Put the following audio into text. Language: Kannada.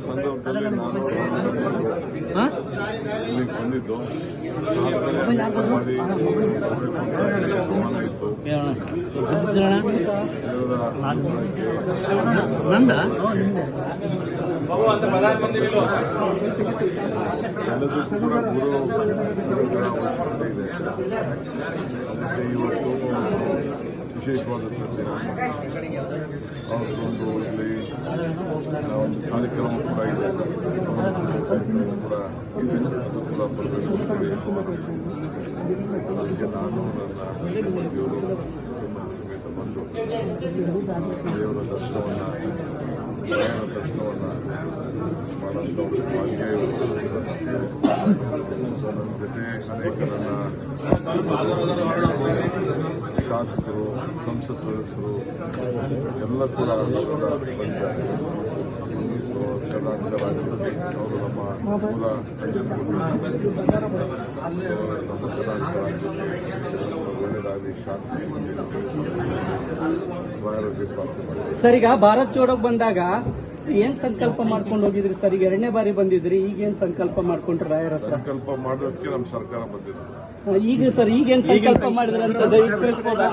ಸಂದರ್ಭದಲ್ಲಿ ನಾನು ಇಲ್ಲಿಗೆ ಬಂದಿದ್ದು ಎಲ್ಲದಕ್ಕೂ ಕೂಡ ಗುರುಗಳ ಅವಶ್ಯಕತೆ ಇದೆ. ಇವತ್ತು ವಿಶೇಷವಾದ ಅವ್ರದ್ದೊಂದು ಇಲ್ಲಿ ಒಂದು ಕಾರ್ಯಕ್ರಮ ಕೂಡ ಇದೆ, ಕೂಡ ಅದು ಕೂಡ ಬರಬೇಕು. ಅದಕ್ಕೆ ನಾನು ನನ್ನ ದೇವರು ಸಮೇತ ಬಂದು ದೇವರ ದರ್ಶನವನ್ನು ಮಾಡುವಂಥ ಒಂದು ಭಾಗ್ಯ ನನ್ನ ಜೊತೆ ಅನೇಕರನ್ನ ಶಾಸಕರು, ಸಂಸತ್ ಸದಸ್ಯರು ಎಲ್ಲ ಕೂಡ ಬಂದಿದ್ದಾರೆ. ಕರ್ನಾಟಕ ರಾಜ್ಯದಲ್ಲಿ ಅವರು ನಮ್ಮ ಮೂಲ ನಮ್ಮ ಕರ್ನಾಟಕ ರಾಜ್ಯಕ್ಕೆ ಒಳ್ಳೆಯದಾಗಲಿ, ಶಾಂತಿ ಆರೋಗ್ಯ ಪ್ರಾರ್ಥನೆ. ಸರ್, ಈಗ ಭಾರತ್ ಜೋಡೋಕ್ ಬಂದಾಗ ಏನ್ ಸಂಕಲ್ಪ ಮಾಡ್ಕೊಂಡು ಹೋಗಿದ್ರಿ ಸರ್? ಈಗ 2ನೇ ಬಾರಿ ಬಂದಿದ್ರಿ, ಈಗೇನ್ ಸಂಕಲ್ಪ ಮಾಡ್ಕೊಂಡ್ರಿ ರಾಯರ ಹತ್ರ? ಸಂಕಲ್ಪ ಮಾಡೋದಕ್ಕೆ ನಮ್ಮ ಸರ್ಕಾರ ಬಂದಿದೆ. ಈಗ ಸರ್ ಈಗೇನ್ ಸಂಕಲ್ಪ ಮಾಡಿದ್ರೆ ಅಂತ ದಯವಿಟ್ಟು ತಿಳಿಸ್ಬೋದಾ?